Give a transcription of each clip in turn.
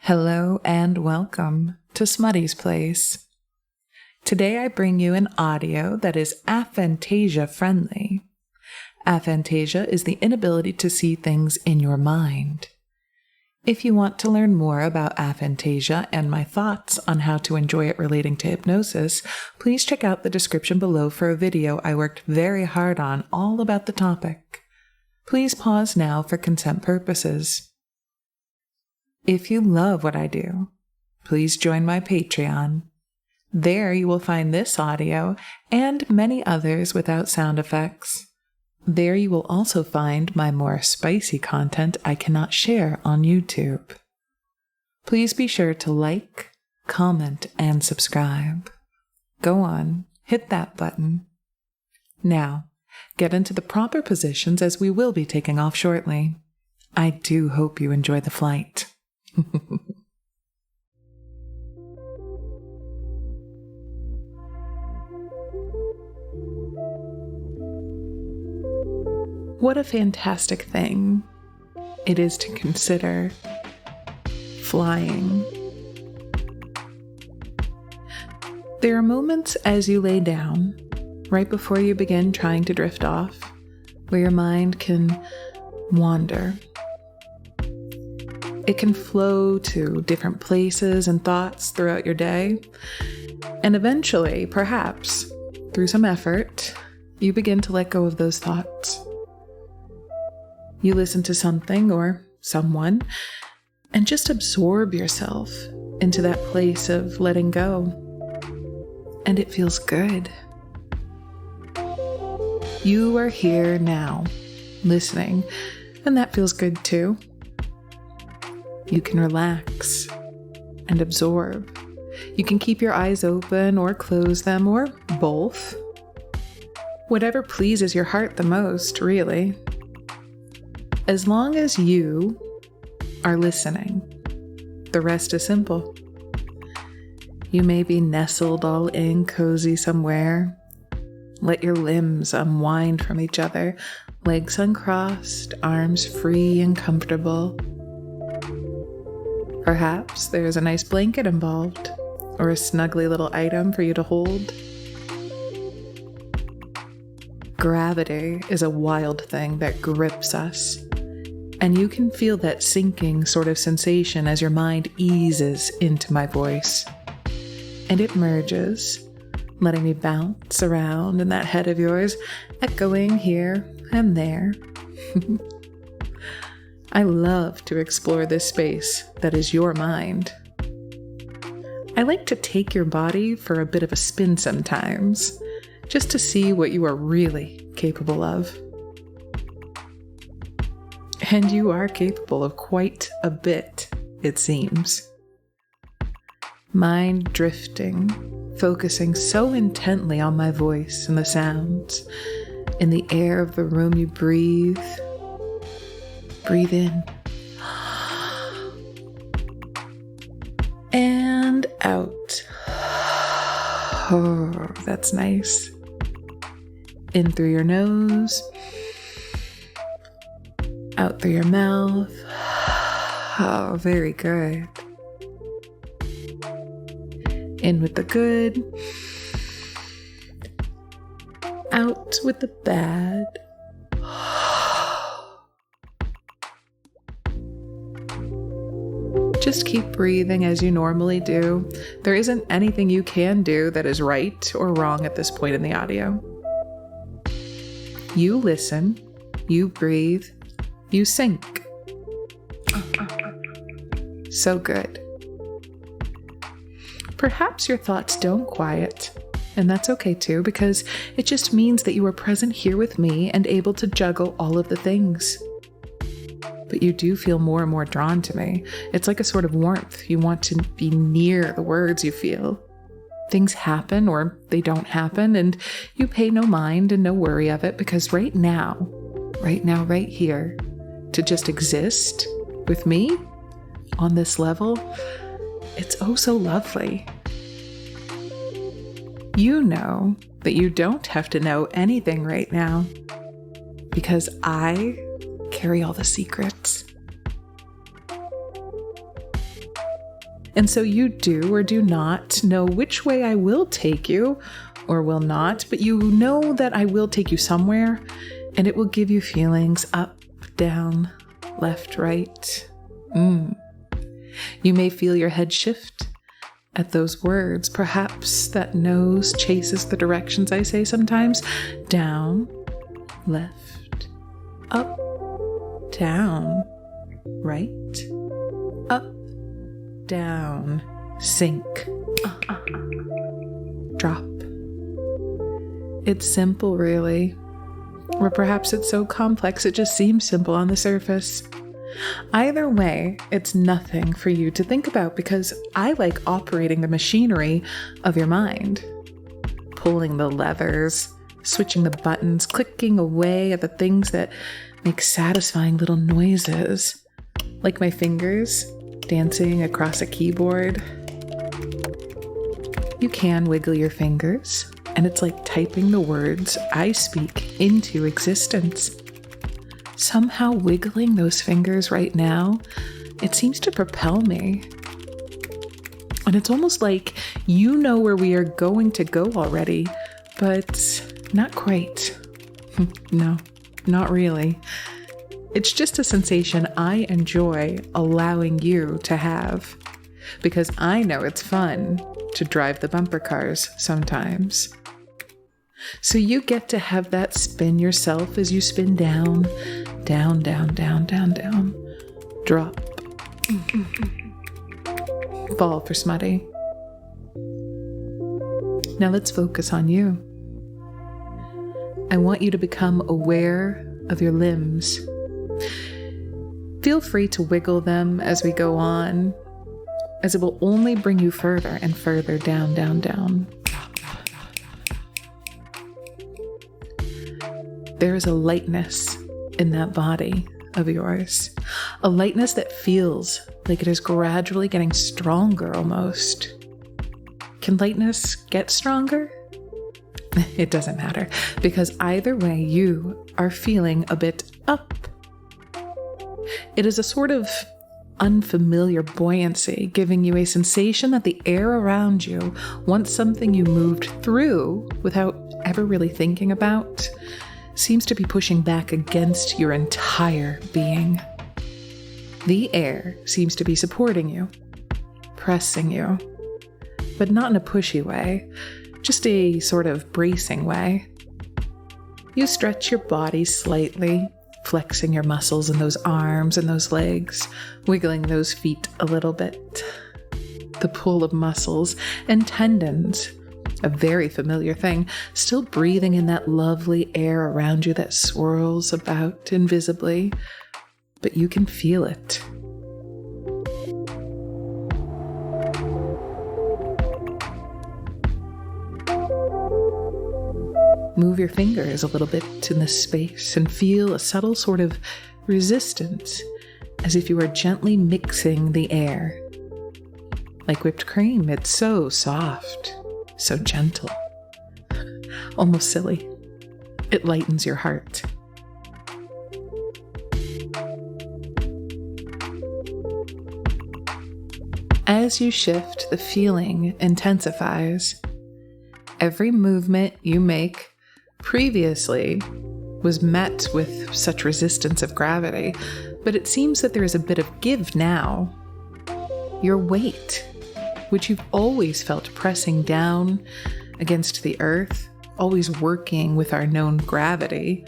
Hello and welcome to Smutty's Place. Today I bring you an audio that is aphantasia friendly. Aphantasia is the inability to see things in your mind. If you want to learn more about aphantasia and my thoughts on how to enjoy it relating to hypnosis, please check out the description below for a video I worked very hard on all about the topic. Please pause now for consent purposes. If you love what I do, please join my Patreon. There you will find this audio and many others without sound effects. There you will also find my more spicy content I cannot share on YouTube. Please be sure to like, comment, and subscribe. Go on, hit that button. Now, get into the proper positions as we will be taking off shortly. I do hope you enjoy the flight. What a fantastic thing it is to consider flying. There are moments as you lay down, right before you begin trying to drift off, where your mind can wander. It can flow to different places and thoughts throughout your day, and eventually, perhaps, through some effort, you begin to let go of those thoughts. You listen to something or someone and just absorb yourself into that place of letting go. And it feels good. You are here now, listening, and that feels good too. You can relax and absorb. You can keep your eyes open or close them or both. Whatever pleases your heart the most, really. As long as you are listening, the rest is simple. You may be nestled all in cozy somewhere. Let your limbs unwind from each other, legs uncrossed, arms free and comfortable. Perhaps there's a nice blanket involved, or a snuggly little item for you to hold. Gravity is a wild thing that grips us, and you can feel that sinking sort of sensation as your mind eases into my voice. And it merges, letting me bounce around in that head of yours, echoing here and there. I love to explore this space that is your mind. I like to take your body for a bit of a spin sometimes, just to see what you are really capable of. And you are capable of quite a bit, it seems. Mind drifting, focusing so intently on my voice and the sounds, in the air of the room you breathe. Breathe in. And out. Oh, that's nice. In through your nose. Out through your mouth. Oh, very good. In with the good. Out with the bad. Just keep breathing as you normally do. There isn't anything you can do that is right or wrong at this point in the audio. You listen, you breathe, you sink. So good. Perhaps your thoughts don't quiet, and that's okay too, because it just means that you are present here with me and able to juggle all of the things. But you do feel more and more drawn to me. It's like a sort of warmth. You want to be near the words you feel. Things happen or they don't happen, and you pay no mind and no worry of it, because right now, right here, to just exist with me on this level, it's oh so lovely. You know that you don't have to know anything right now, because I carry all the secrets. And so you do or do not know which way I will take you or will not, but you know that I will take you somewhere, and it will give you feelings up, down, left, right. You may feel your head shift at those words. Perhaps that nose chases the directions I say sometimes. Down, left, up, down, right, up, down, sink, drop. It's simple, really. Or perhaps it's so complex it just seems simple on the surface. Either way, it's nothing for you to think about because I like operating the machinery of your mind. Pulling the levers, switching the buttons, clicking away at the things that make satisfying little noises. Like my fingers dancing across a keyboard. You can wiggle your fingers, and it's like typing the words I speak into existence. Somehow wiggling those fingers right now, it seems to propel me. And it's almost like you know where we are going to go already, but not quite. No, not really. It's just a sensation I enjoy allowing you to have, because I know it's fun to drive the bumper cars sometimes. So you get to have that spin yourself as you spin down, down, down, down, down, down, drop, fall for Smutty. Now let's focus on you. I want you to become aware of your limbs. Feel free to wiggle them as we go on, as it will only bring you further and further down, down, down. There is a lightness in that body of yours, a lightness that feels like it is gradually getting stronger almost. Can lightness get stronger? It doesn't matter, because either way you are feeling a bit up. It is a sort of unfamiliar buoyancy, giving you a sensation that the air around you, once something you moved through without ever really thinking about, seems to be pushing back against your entire being. The air seems to be supporting you, pressing you, but not in a pushy way, just a sort of bracing way. You stretch your body slightly, flexing your muscles in those arms and those legs, wiggling those feet a little bit. The pull of muscles and tendons, a very familiar thing, still breathing in that lovely air around you that swirls about invisibly, but you can feel it. Move your fingers a little bit in this space and feel a subtle sort of resistance, as if you are gently mixing the air. Like whipped cream, it's so soft, so gentle, almost silly. It lightens your heart. As you shift, the feeling intensifies. Every movement you make previously was met with such resistance of gravity, but it seems that there is a bit of give now. Your weight, which you've always felt pressing down against the earth, always working with our known gravity,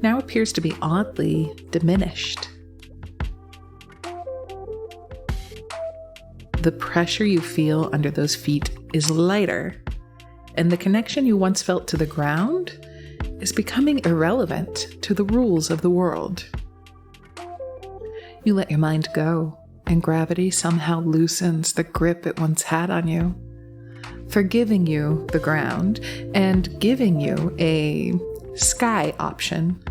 now appears to be oddly diminished. The pressure you feel under those feet is lighter, and the connection you once felt to the ground is becoming irrelevant to the rules of the world. You let your mind go, and gravity somehow loosens the grip it once had on you, forgiving you the ground and giving you a sky option.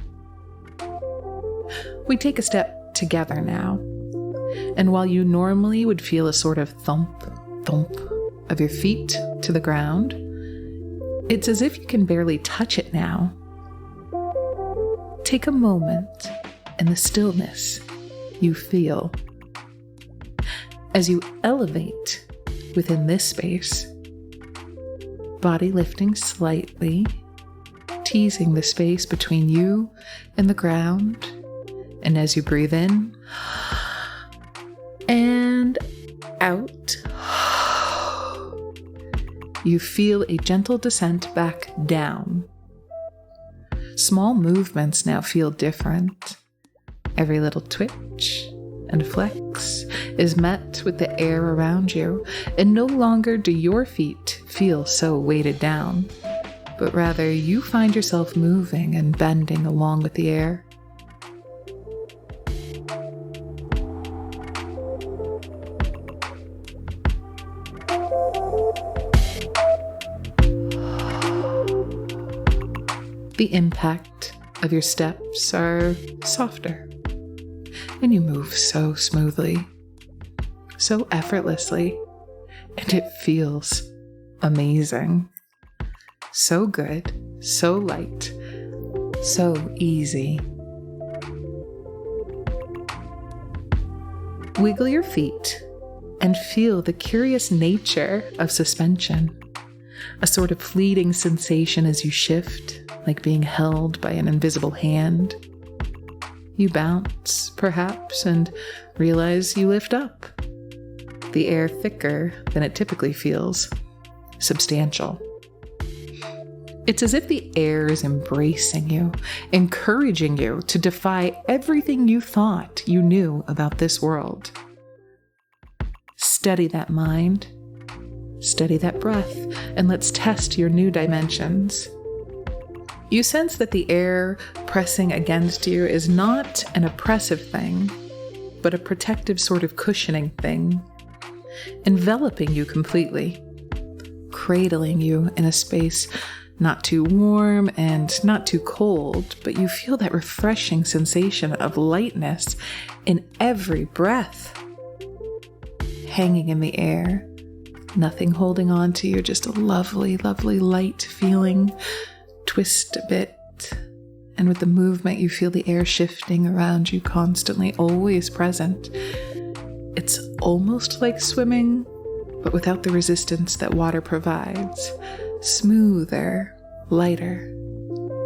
We take a step together now, and while you normally would feel a sort of thump, thump of your feet to the ground, it's as if you can barely touch it now. Take a moment in the stillness you feel. as you elevate within this space, body lifting slightly, teasing the space between you and the ground. And as you breathe in and out, you feel a gentle descent back down. Small movements now feel different. Every little twitch and flex is met with the air around you, and no longer do your feet feel so weighted down, but rather you find yourself moving and bending along with the air. The impact of your steps are softer, and you move so smoothly, so effortlessly, and it feels amazing. So good, so light, so easy. Wiggle your feet and feel the curious nature of suspension, a sort of fleeting sensation as you shift, like being held by an invisible hand. You bounce, perhaps, and realize you lift up. The air thicker than it typically feels, substantial. It's as if the air is embracing you, encouraging you to defy everything you thought you knew about this world. Steady that mind, steady that breath, and let's test your new dimensions. You sense that the air pressing against you is not an oppressive thing, but a protective sort of cushioning thing, enveloping you completely, cradling you in a space not too warm and not too cold, but you feel that refreshing sensation of lightness in every breath, hanging in the air, nothing holding on to you, just a lovely, lovely light feeling. Twist a bit, and with the movement you feel the air shifting around you constantly, always present. It's almost like swimming, but without the resistance that water provides. Smoother, lighter,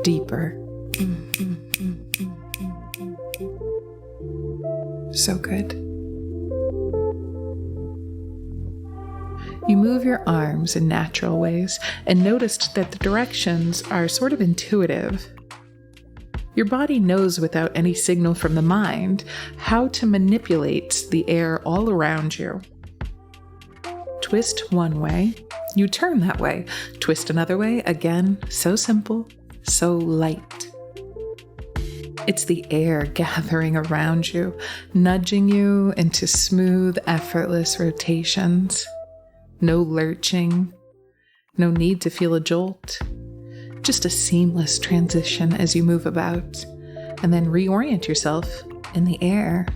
deeper. So good. You move your arms in natural ways and noticed that the directions are sort of intuitive. Your body knows without any signal from the mind how to manipulate the air all around you. Twist one way, you turn that way. Twist another way, again, so simple, so light. It's the air gathering around you, nudging you into smooth, effortless rotations. No lurching, no need to feel a jolt, just a seamless transition as you move about, and then reorient yourself in the air.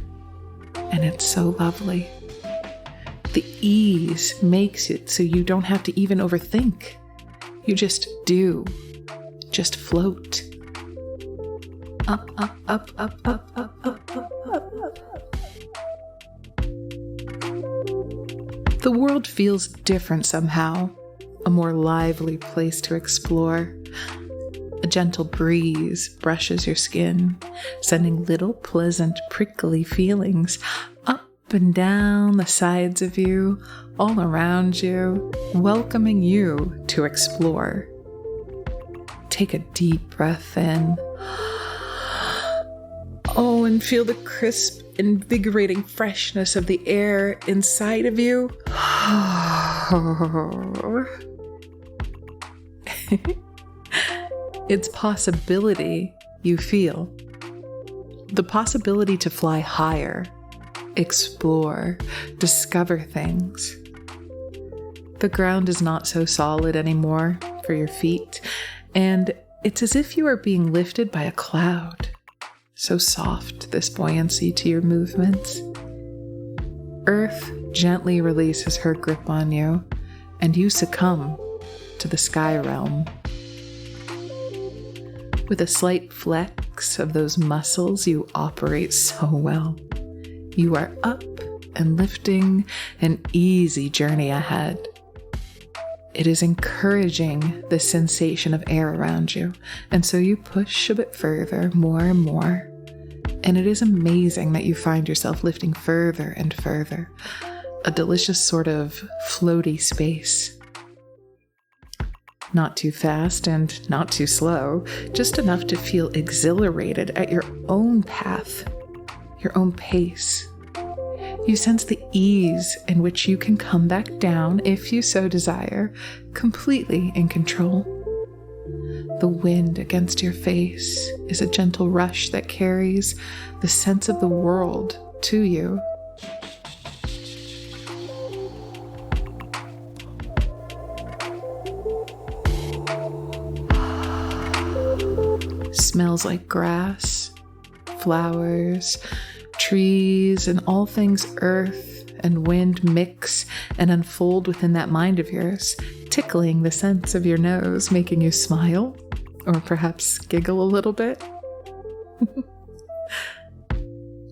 And it's so lovely. The ease makes it so you don't have to even overthink. You just do, just float. Up, up, up, up, up, up, up, up, up, up. The world feels different somehow, a more lively place to explore. A gentle breeze brushes your skin, sending little pleasant prickly feelings up and down the sides of you, all around you, welcoming you to explore. Take a deep breath in. Oh, and feel the crisp, invigorating freshness of the air inside of you. It's possibility you feel. The possibility to fly higher, explore, discover things. The ground is not so solid anymore for your feet, and it's as if you are being lifted by a cloud. So soft, this buoyancy to your movements. Earth gently releases her grip on you, and you succumb to the sky realm. With a slight flex of those muscles, you operate so well. You are up and lifting an easy journey ahead. It is encouraging the sensation of air around you, and so you push a bit further, more and more. And it is amazing that you find yourself lifting further and further, a delicious sort of floaty space. Not too fast and not too slow, just enough to feel exhilarated at your own path, your own pace. You sense the ease in which you can come back down, if you so desire, completely in control. The wind against your face is a gentle rush that carries the sense of the world to you. Smells like grass, flowers, trees, and all things earth and wind mix and unfold within that mind of yours, tickling the sense of your nose, making you smile or perhaps giggle a little bit.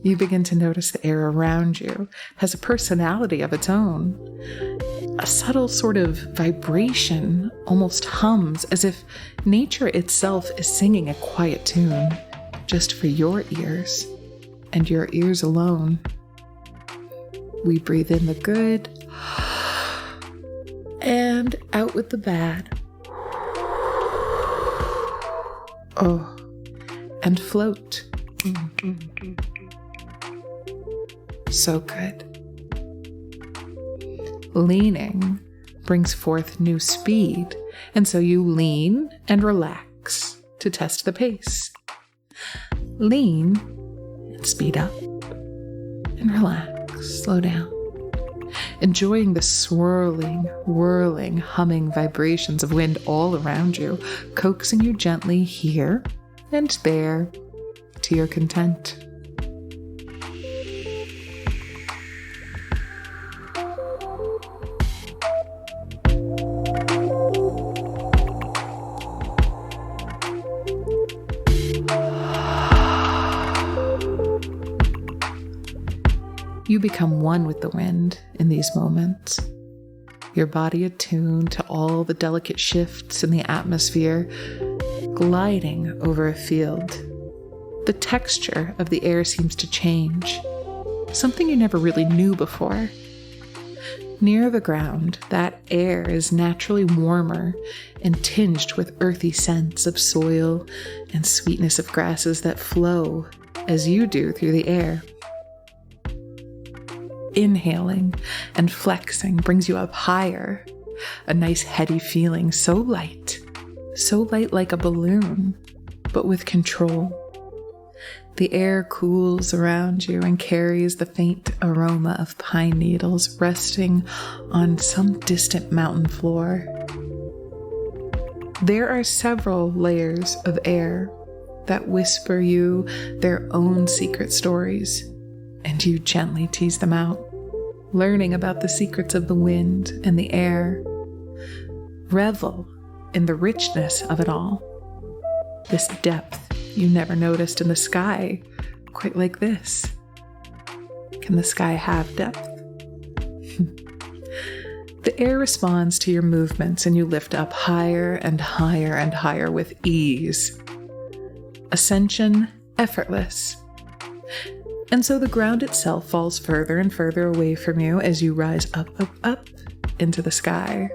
You begin to notice the air around you has a personality of its own. A subtle sort of vibration almost hums, as if nature itself is singing a quiet tune just for your ears and your ears alone. We breathe in the good and out with the bad. Oh, and float. So good. Leaning brings forth new speed, and so you lean and relax to test the pace. Lean and speed up, and relax, slow down. Enjoying the swirling, whirling, humming vibrations of wind all around you, coaxing you gently here and there to your content. You become one with the wind in these moments, your body attuned to all the delicate shifts in the atmosphere, gliding over a field. The texture of the air seems to change, something you never really knew before. Near the ground, that air is naturally warmer and tinged with earthy scents of soil and sweetness of grasses that flow as you do through the air. Inhaling and flexing brings you up higher, a nice heady feeling, so light like a balloon, but with control. The air cools around you and carries the faint aroma of pine needles resting on some distant mountain floor. There are several layers of air that whisper you their own secret stories, and you gently tease them out, learning about the secrets of the wind and the air. Revel in the richness of it all. This depth you never noticed in the sky, quite like this. Can the sky have depth? The air responds to your movements and you lift up higher and higher and higher with ease. Ascension effortless. And so the ground itself falls further and further away from you as you rise up, up, up into the sky.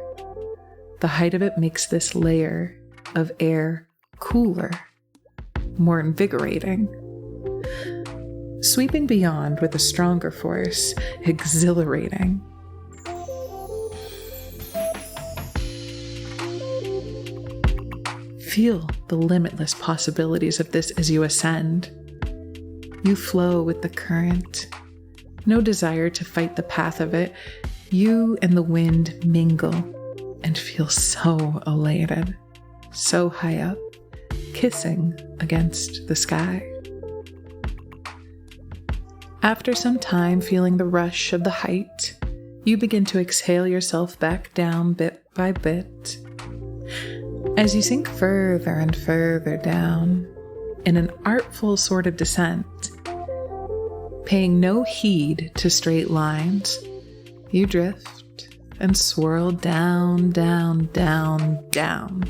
The height of it makes this layer of air cooler, more invigorating. Sweeping beyond with a stronger force, exhilarating. Feel the limitless possibilities of this as you ascend. You flow with the current. No desire to fight the path of it. You and the wind mingle and feel so elated, so high up, kissing against the sky. After some time feeling the rush of the height, you begin to exhale yourself back down bit by bit. As you sink further and further down in an artful sort of descent, Paying no heed to straight lines, you drift and swirl down, down, down, down.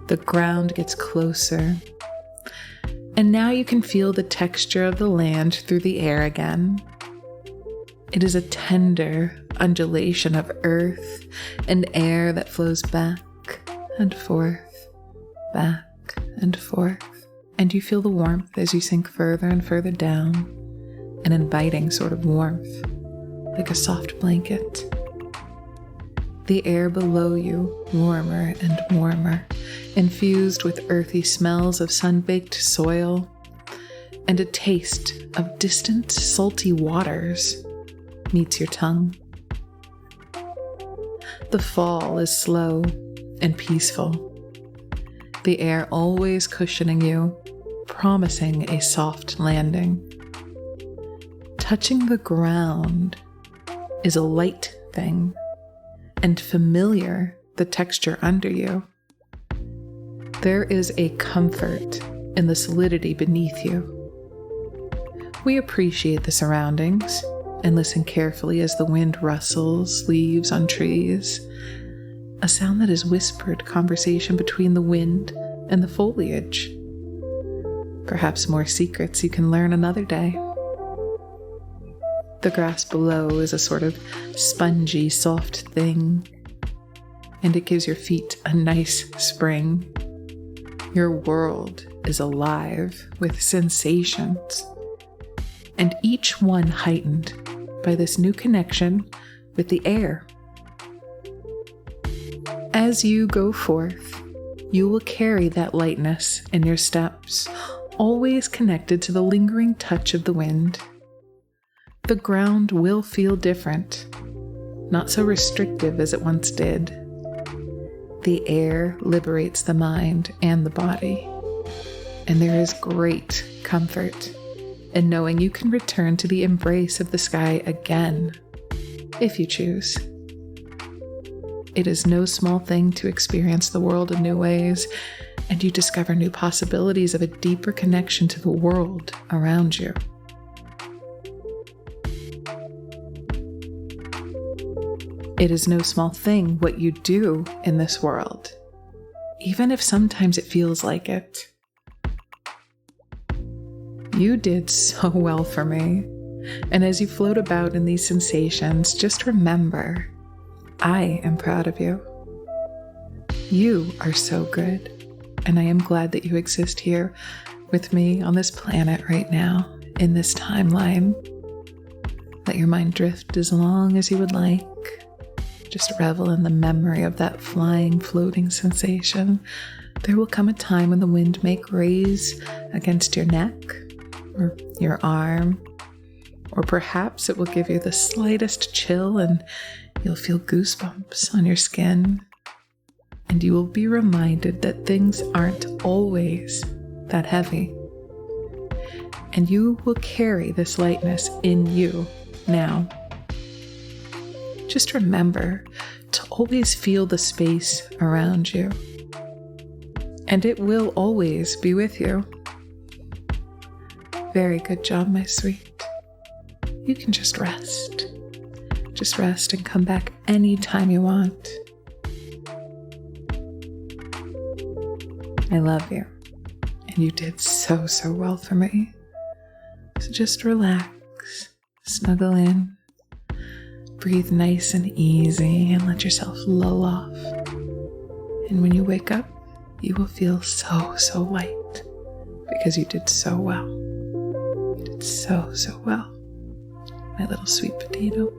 The ground gets closer, and now you can feel the texture of the land through the air again. It is a tender undulation of earth and air that flows back and forth, back and forth, and you feel the warmth as you sink further and further down, an inviting sort of warmth, like a soft blanket. The air below you, warmer and warmer, infused with earthy smells of sun-baked soil and a taste of distant salty waters meets your tongue. The fall is slow and peaceful, the air always cushioning you, promising a soft landing. Touching the ground is a light thing, and familiar the texture under you. There is a comfort in the solidity beneath you. We appreciate the surroundings and listen carefully as the wind rustles leaves on trees, a sound that is whispered conversation between the wind and the foliage. Perhaps more secrets you can learn another day. The grass below is a sort of spongy, soft thing, and it gives your feet a nice spring. Your world is alive with sensations, and each one heightened by this new connection with the air. As you go forth, you will carry that lightness in your steps, always connected to the lingering touch of the wind. The ground will feel different, not so restrictive as it once did. The air liberates the mind and the body, and there is great comfort in knowing you can return to the embrace of the sky again, if you choose. It is no small thing to experience the world in new ways, and you discover new possibilities of a deeper connection to the world around you. It is no small thing what you do in this world, even if sometimes it feels like it. You did so well for me, and as you float about in these sensations, just remember, I am proud of you. You are so good, and I am glad that you exist here with me on this planet right now, in this timeline. Let your mind drift as long as you would like. Just revel in the memory of that flying, floating sensation. There will come a time when the wind may graze against your neck or your arm, or perhaps it will give you the slightest chill and you'll feel goosebumps on your skin. And you will be reminded that things aren't always that heavy. And you will carry this lightness in you now. Just remember to always feel the space around you, and it will always be with you. Very good job, my sweet. You can just rest. Just rest and come back anytime you want. I love you, and you did so, so well for me. So just relax, snuggle in, breathe nice and easy, and let yourself lull off. And when you wake up, you will feel so, so light because you did so well. You did so, so well, my little sweet potato.